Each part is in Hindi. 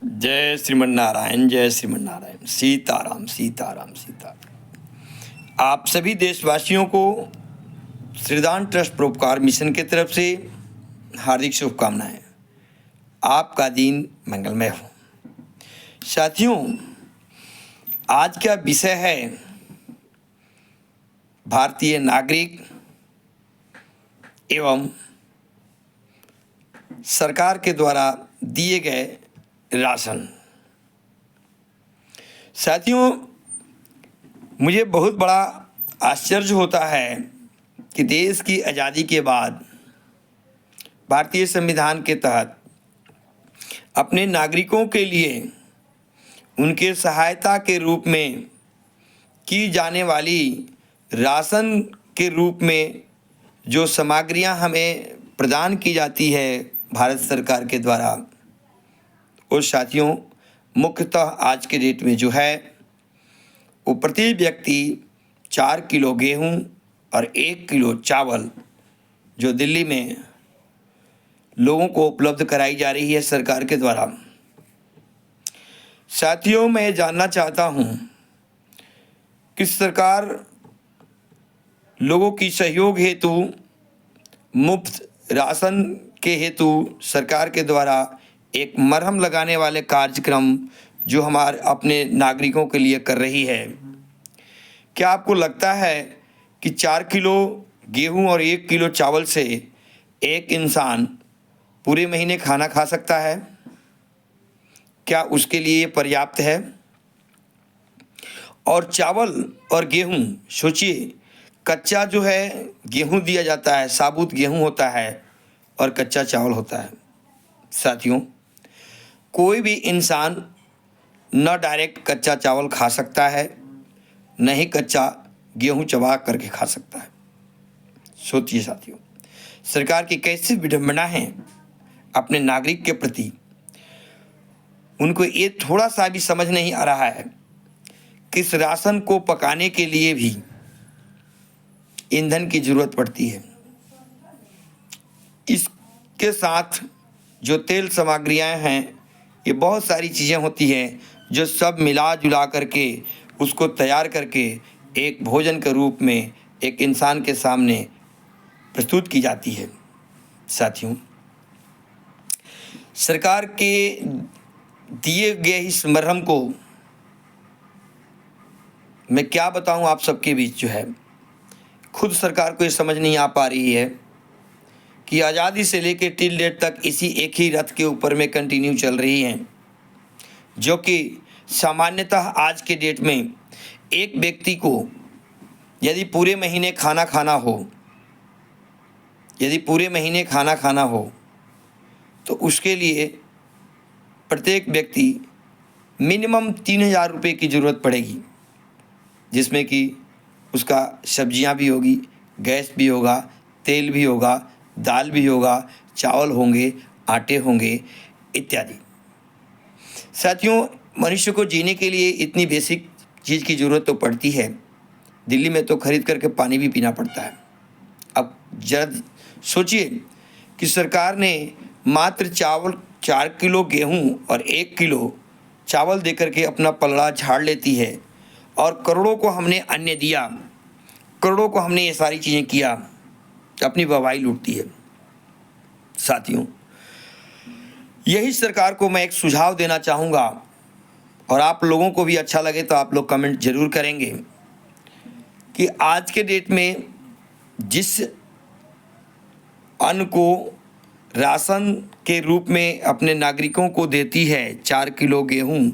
जय श्रीमन नारायण, जय श्रीमन नारायण। सीताराम सीताराम सीताराम। आप सभी देशवासियों को श्रीदान ट्रस्ट परोपकार मिशन की तरफ से हार्दिक शुभकामनाएं। आपका दिन मंगलमय हो। साथियों, आज का विषय है भारतीय नागरिक एवं सरकार के द्वारा दिए गए राशन। साथियों, मुझे बहुत बड़ा आश्चर्य होता है कि देश की आज़ादी के बाद भारतीय संविधान के तहत अपने नागरिकों के लिए उनके सहायता के रूप में की जाने वाली राशन के रूप में जो सामग्रियां हमें प्रदान की जाती है भारत सरकार के द्वारा, और साथियों मुख्यतः आज के डेट में जो है वो प्रति व्यक्ति 4 किलो गेहूं और 1 किलो चावल जो दिल्ली में लोगों को उपलब्ध कराई जा रही है सरकार के द्वारा। साथियों, मैं जानना चाहता हूं कि सरकार लोगों की सहयोग हेतु मुफ्त राशन के हेतु सरकार के द्वारा एक मरहम लगाने वाले कार्यक्रम जो हमारे अपने नागरिकों के लिए कर रही है, क्या आपको लगता है कि 4 किलो गेहूं और 1 किलो चावल से एक इंसान पूरे महीने खाना खा सकता है? क्या उसके लिए ये पर्याप्त है? और चावल और गेहूं, सोचिए, कच्चा जो है गेहूं दिया जाता है, साबुत गेहूं होता है और कच्चा चावल होता है। साथियों, कोई भी इंसान न डायरेक्ट कच्चा चावल खा सकता है, न ही कच्चा गेहूं चबा करके खा सकता है। सोचिए साथियों, सरकार की कैसी विडंबना है अपने नागरिक के प्रति। उनको ये थोड़ा सा भी समझ नहीं आ रहा है कि इस राशन को पकाने के लिए भी ईंधन की जरूरत पड़ती है। इसके साथ जो तेल सामग्रियां हैं, ये बहुत सारी चीज़ें होती हैं जो सब मिला जुला करके उसको तैयार करके एक भोजन के रूप में एक इंसान के सामने प्रस्तुत की जाती है। साथियों, सरकार के दिए गए इस मरहम को मैं क्या बताऊं आप सबके बीच, जो है खुद सरकार को ये समझ नहीं आ पा रही है कि आज़ादी से लेकर टिल डेट तक इसी एक ही रथ के ऊपर में कंटिन्यू चल रही हैं, जो कि सामान्यतः आज के डेट में एक व्यक्ति को यदि पूरे महीने खाना खाना हो तो उसके लिए प्रत्येक व्यक्ति मिनिमम 3,000 रुपये की ज़रूरत पड़ेगी, जिसमें कि उसका सब्जियां भी होगी, गैस भी होगा, तेल भी होगा, दाल भी होगा, चावल होंगे, आटे होंगे इत्यादि। साथियों, मनुष्य को जीने के लिए इतनी बेसिक चीज़ की ज़रूरत तो पड़ती है। दिल्ली में तो खरीद करके पानी भी पीना पड़ता है। अब जरा सोचिए कि सरकार ने मात्र 4 किलो गेहूं और 1 किलो चावल दे करके अपना पलड़ा झाड़ लेती है, और करोड़ों को हमने अन्न दिया, करोड़ों को हमने ये सारी चीज़ें किया, अपनी वाहवाही लूटती है। साथियों, यही सरकार को मैं एक सुझाव देना चाहूँगा, और आप लोगों को भी अच्छा लगे तो आप लोग कमेंट जरूर करेंगे कि आज के डेट में जिस अन्न को राशन के रूप में अपने नागरिकों को देती है 4 किलो गेहूं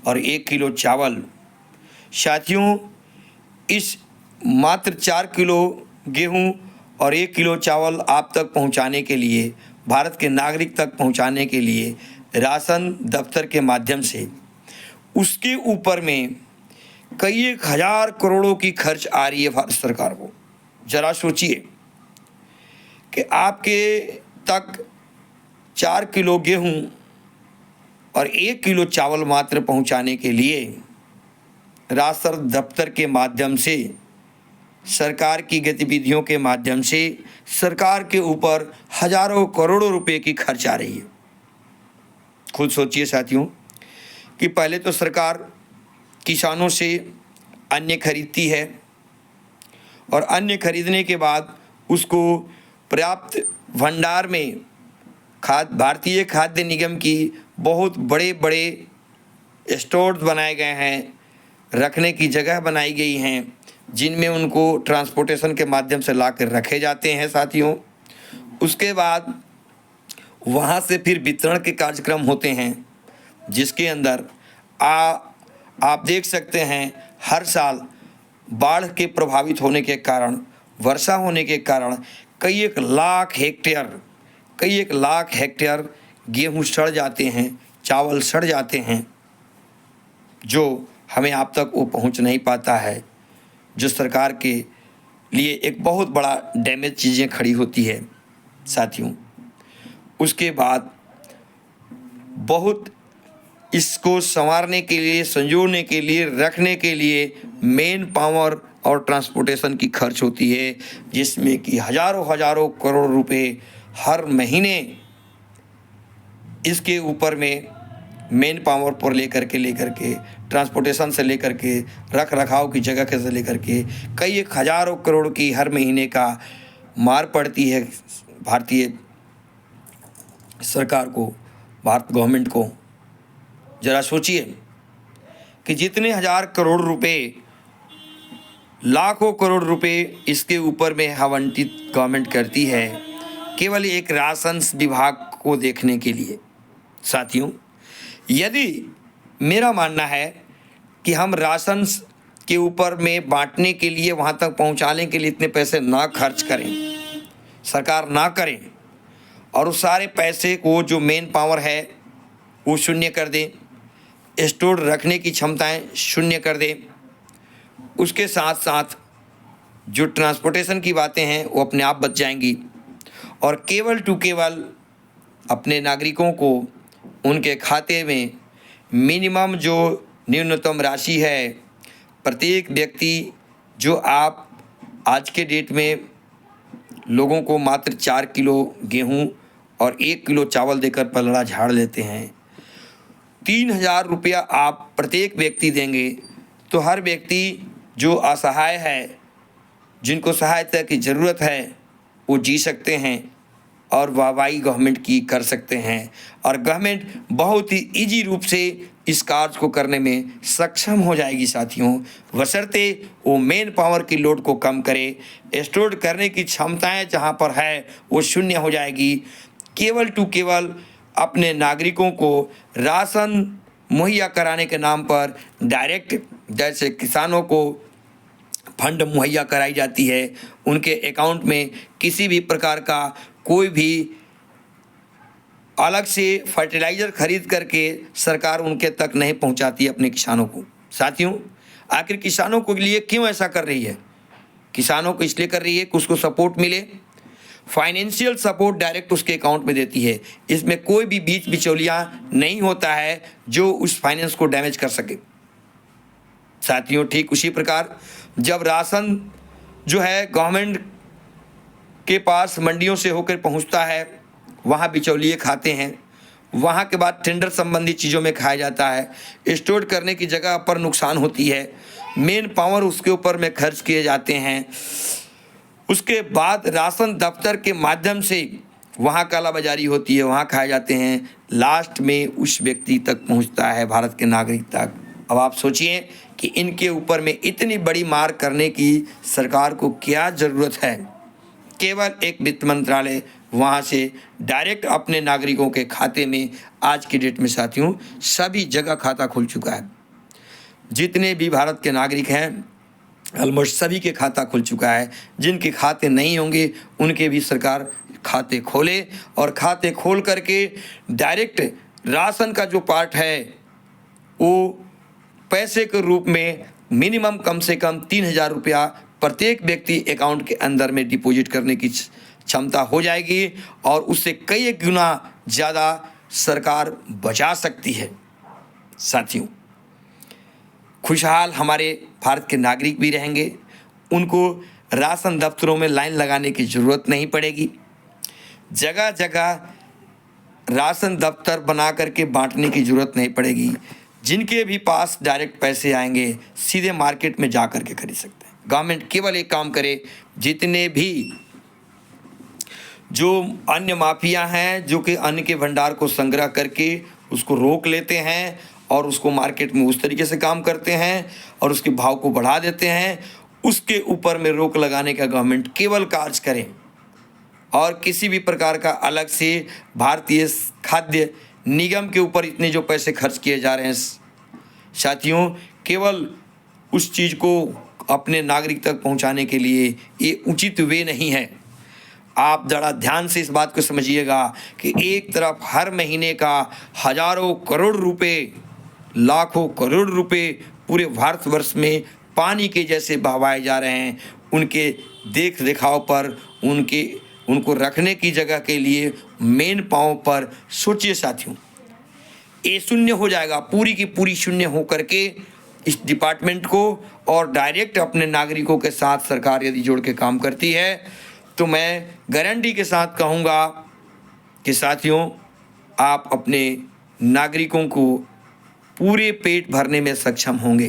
और 1 किलो चावल, साथियों इस मात्र 4 किलो गेहूं और 1 किलो चावल आप तक पहुंचाने के लिए, भारत के नागरिक तक पहुंचाने के लिए राशन दफ्तर के माध्यम से उसके ऊपर में कई 1,000 करोड़ों की खर्च आ रही है भारत सरकार को। जरा सोचिए कि आपके तक 4 किलो गेहूं और 1 किलो चावल मात्र पहुंचाने के लिए राशन दफ्तर के माध्यम से, सरकार की गतिविधियों के माध्यम से सरकार के ऊपर हजारों करोड़ों रुपए की खर्च आ रही है। खुद सोचिए साथियों कि पहले तो सरकार किसानों से अन्न खरीदती है और अन्न खरीदने के बाद उसको पर्याप्त भंडार में भारतीय खाद्य निगम की बहुत बड़े बड़े स्टोर्स बनाए गए हैं, रखने की जगह बनाई गई हैं, जिनमें उनको ट्रांसपोर्टेशन के माध्यम से ला कर रखे जाते हैं साथियों। उसके बाद वहाँ से फिर वितरण के कार्यक्रम होते हैं, जिसके अंदर आप देख सकते हैं हर साल बाढ़ के प्रभावित होने के कारण, वर्षा होने के कारण कई एक लाख हेक्टेयर गेहूं सड़ जाते हैं, चावल सड़ जाते हैं, जो हमें आप तक वो पहुंच नहीं पाता है, जो सरकार के लिए एक बहुत बड़ा डैमेज चीज़ें खड़ी होती है साथियों। उसके बाद बहुत इसको संवारने के लिए, संजोने के लिए, रखने के लिए मेन पावर और ट्रांसपोर्टेशन की खर्च होती है, जिसमें कि हजारों करोड़ रुपए हर महीने इसके ऊपर में मेन पावर पर लेकर के ट्रांसपोर्टेशन से लेकर के रख रखाव की जगह से लेकर के कई एक हजारों करोड़ की हर महीने का मार पड़ती है भारतीय सरकार को, भारत गवर्नमेंट को। ज़रा सोचिए कि जितने हजार करोड़ रुपए, लाखों करोड़ रुपए इसके ऊपर में आवंटित गवर्नमेंट करती है केवल एक राशन विभाग को देखने के लिए। साथियों, यदि मेरा मानना है कि हम राशन के ऊपर में बांटने के लिए, वहाँ तक पहुँचाने के लिए इतने पैसे ना खर्च करें, सरकार ना करें, और उस सारे पैसे को जो मेन पावर है वो शून्य कर दें, स्टोर रखने की क्षमताएं शून्य कर दें, उसके साथ साथ जो ट्रांसपोर्टेशन की बातें हैं वो अपने आप बच जाएंगी, और केवल अपने नागरिकों को उनके खाते में मिनिमम जो न्यूनतम राशि है, प्रत्येक व्यक्ति जो आप आज के डेट में लोगों को मात्र 4 किलो गेहूं और 1 किलो चावल देकर पलड़ा झाड़ लेते हैं, 3,000 रुपया आप प्रत्येक व्यक्ति देंगे तो हर व्यक्ति जो असहाय है, जिनको सहायता की ज़रूरत है, वो जी सकते हैं और वाहवाही गवर्नमेंट की कर सकते हैं, और गवर्नमेंट बहुत ही ईजी रूप से इस कार्य को करने में सक्षम हो जाएगी साथियों, बशर्ते वो मेन पावर की लोड को कम करे, स्टोर करने की क्षमताएं जहां पर है वो शून्य हो जाएगी। केवल अपने नागरिकों को राशन मुहैया कराने के नाम पर डायरेक्ट, जैसे किसानों को फंड मुहैया कराई जाती है, उनके अकाउंट में किसी भी प्रकार का कोई भी अलग से फर्टिलाइज़र खरीद करके सरकार उनके तक नहीं पहुंचाती है अपने किसानों को। साथियों, आखिर किसानों के लिए क्यों ऐसा कर रही है? किसानों को इसलिए कर रही है कि उसको सपोर्ट मिले, फाइनेंशियल सपोर्ट डायरेक्ट उसके अकाउंट में देती है, इसमें कोई भी बीच बिचौलिया नहीं होता है जो उस फाइनेंस को डैमेज कर सके। साथियों, ठीक उसी प्रकार जब राशन जो है गवर्नमेंट के पास मंडियों से होकर पहुंचता है, वहाँ बिचौलिए खाते हैं, वहाँ के बाद टेंडर संबंधी चीज़ों में खाया जाता है, स्टोर करने की जगह पर नुकसान होती है, मेन पावर उसके ऊपर में खर्च किए जाते हैं, उसके बाद राशन दफ्तर के माध्यम से वहाँ कालाबाजारी होती है, वहाँ खाए जाते हैं, लास्ट में उस व्यक्ति तक पहुँचता है, भारत के नागरिक तक। अब आप सोचिए कि इनके ऊपर में इतनी बड़ी मार करने की सरकार को क्या ज़रूरत है? केवल एक वित्त मंत्रालय वहाँ से डायरेक्ट अपने नागरिकों के खाते में आज की डेट में साथियों सभी जगह खाता खुल चुका है। जितने भी भारत के नागरिक हैं ऑलमोस्ट सभी के खाता खुल चुका है। जिनके खाते नहीं होंगे उनके भी सरकार खाते खोले, और खाते खोल करके डायरेक्ट राशन का जो पार्ट है वो पैसे के रूप में मिनिमम कम से कम 3,000 रुपया प्रत्येक व्यक्ति अकाउंट के अंदर में डिपॉजिट करने की क्षमता हो जाएगी, और उससे कई गुना ज़्यादा सरकार बचा सकती है। साथियों, खुशहाल हमारे भारत के नागरिक भी रहेंगे, उनको राशन दफ्तरों में लाइन लगाने की ज़रूरत नहीं पड़ेगी, जगह जगह राशन दफ्तर बना करके बांटने की ज़रूरत नहीं पड़ेगी। जिनके भी पास डायरेक्ट पैसे आएंगे सीधे मार्केट में जा कर के खरीद सकते हैं। गवर्नमेंट केवल एक काम करे, जितने भी जो अन्य माफिया हैं जो कि अन्न के भंडार को संग्रह करके उसको रोक लेते हैं और उसको मार्केट में उस तरीके से काम करते हैं और उसके भाव को बढ़ा देते हैं, उसके ऊपर में रोक लगाने का गवर्नमेंट केवल कार्य करें। और किसी भी प्रकार का अलग से भारतीय खाद्य निगम के ऊपर इतने जो पैसे खर्च किए जा रहे हैं साथियों, केवल उस चीज़ को अपने नागरिक तक पहुंचाने के लिए ये उचित वे नहीं है। आप ज़रा ध्यान से इस बात को समझिएगा कि एक तरफ हर महीने का हजारों करोड़ रुपए, लाखों करोड़ रुपए पूरे भारतवर्ष में पानी के जैसे बहवाए जा रहे हैं। उनके देख रेखाव पर, उनको रखने की जगह के लिए मेन पाँव पर सोचिए साथियों, ये शून्य हो जाएगा, पूरी की पूरी शून्य हो करके इस डिपार्टमेंट को और डायरेक्ट अपने नागरिकों के साथ सरकार यदि जोड़ के काम करती है तो मैं गारंटी के साथ कहूँगा कि साथियों, आप अपने नागरिकों को पूरे पेट भरने में सक्षम होंगे।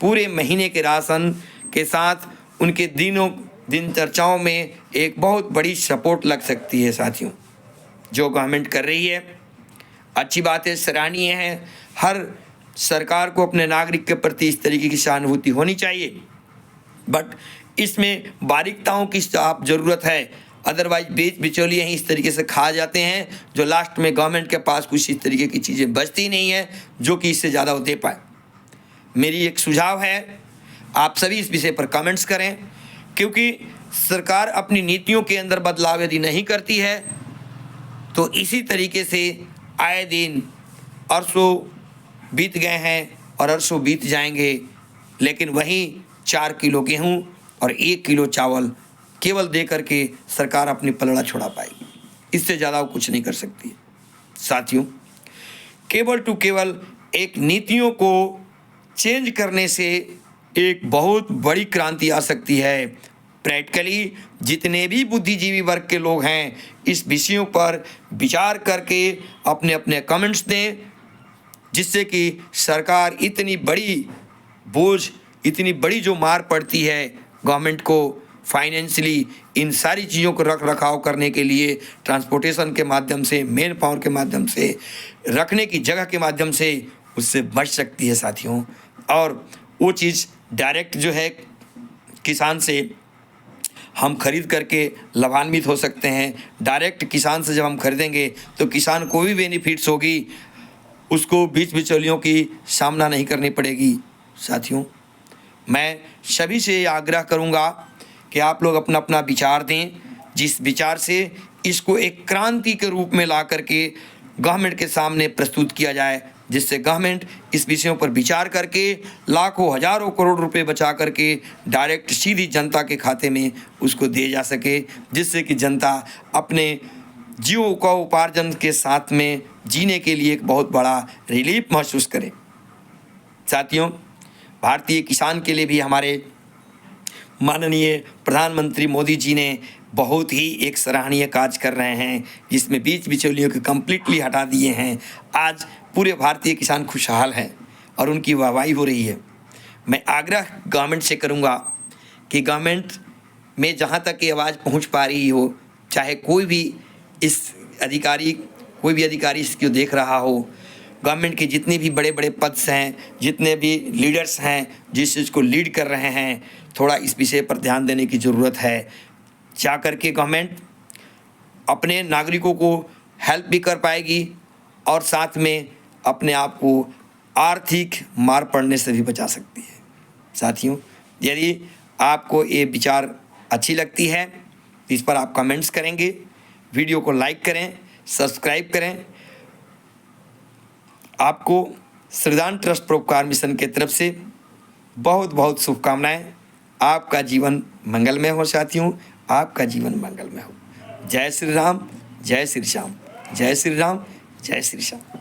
पूरे महीने के राशन के साथ उनके दिन चर्चाओं में एक बहुत बड़ी सपोर्ट लग सकती है साथियों। जो गवर्नमेंट कर रही है अच्छी बात है, सराहनीय है। हर सरकार को अपने नागरिक के प्रति इस तरीके की सहानुभूति होनी चाहिए, बट इसमें बारीकताओं की आप ज़रूरत है। अदरवाइज बीच बिचौलिए ही इस तरीके से खा जाते हैं जो लास्ट में गवर्नमेंट के पास कुछ इस तरीके की चीज़ें बचती नहीं है जो कि इससे ज़्यादा वो दे पाए। मेरी एक सुझाव है, आप सभी इस विषय पर कमेंट्स करें, क्योंकि सरकार अपनी नीतियों के अंदर बदलाव यदि नहीं करती है तो इसी तरीके से आए दिन अरसों बीत गए हैं और अरसों बीत जाएंगे, लेकिन वहीं 4 किलो गेहूँ और 1 किलो चावल केवल दे करके सरकार अपनी पलड़ा छुड़ा पाएगी। इससे ज़्यादा वो कुछ नहीं कर सकती। साथियों, केवल टू केवल एक नीतियों को चेंज करने से एक बहुत बड़ी क्रांति आ सकती है। प्रैक्टिकली जितने भी बुद्धिजीवी वर्ग के लोग हैं इस विषयों पर विचार करके अपने अपने कमेंट्स दें, जिससे कि सरकार इतनी बड़ी बोझ, इतनी बड़ी जो मार पड़ती है गवर्नमेंट को फाइनेंशियली इन सारी चीज़ों को रख रखाव करने के लिए, ट्रांसपोर्टेशन के माध्यम से, मेन पावर के माध्यम से, रखने की जगह के माध्यम से, उससे बच सकती है साथियों। और वो चीज़ डायरेक्ट जो है किसान से हम खरीद करके लाभान्वित हो सकते हैं। डायरेक्ट किसान से जब हम खरीदेंगे तो किसान को भी बेनिफिट्स होगी, उसको बीच बिचौलियों की सामना नहीं करनी पड़ेगी। साथियों, मैं सभी से आग्रह करूंगा कि आप लोग अपना अपना विचार दें, जिस विचार से इसको एक क्रांति के रूप में ला करके गवर्नमेंट के सामने प्रस्तुत किया जाए, जिससे गवर्नमेंट इस विषयों पर विचार करके लाखों हजारों करोड़ रुपए बचा करके डायरेक्ट सीधी जनता के खाते में उसको दे जा सके, जिससे कि जनता अपने जीव का उपार्जन के साथ में जीने के लिए एक बहुत बड़ा रिलीफ महसूस करे। साथियों, भारतीय किसान के लिए भी हमारे माननीय प्रधानमंत्री मोदी जी ने बहुत ही एक सराहनीय कार्य कर रहे हैं, जिसमें बीच बिचौलियों को कम्प्लीटली हटा दिए हैं। आज पूरे भारतीय किसान खुशहाल हैं और उनकी वाहवाही हो रही है। मैं आग्रह गवर्नमेंट से करूंगा कि गवर्नमेंट में जहां तक ये आवाज़ पहुंच पा रही हो, चाहे कोई भी अधिकारी इसको देख रहा हो, गवर्नमेंट के जितने भी बड़े बड़े पद हैं, जितने भी लीडर्स हैं जिस चीज़ को लीड कर रहे हैं, थोड़ा इस विषय पर ध्यान देने की ज़रूरत है। जा करके गवर्नमेंट अपने नागरिकों को हेल्प भी कर पाएगी और साथ में अपने आप को आर्थिक मार पड़ने से भी बचा सकती है। साथियों, यदि आपको ये विचार अच्छी लगती है तो इस पर आप कमेंट्स करेंगे, वीडियो को लाइक करें, सब्सक्राइब करें। आपको श्रद्धान ट्रस्ट परोपकार मिशन के तरफ से बहुत बहुत शुभकामनाएं। आपका जीवन मंगलमय हो साथियों, आपका जीवन मंगलमय हो। जय श्री राम, जय श्री श्याम, जय श्री राम, जय श्री श्याम।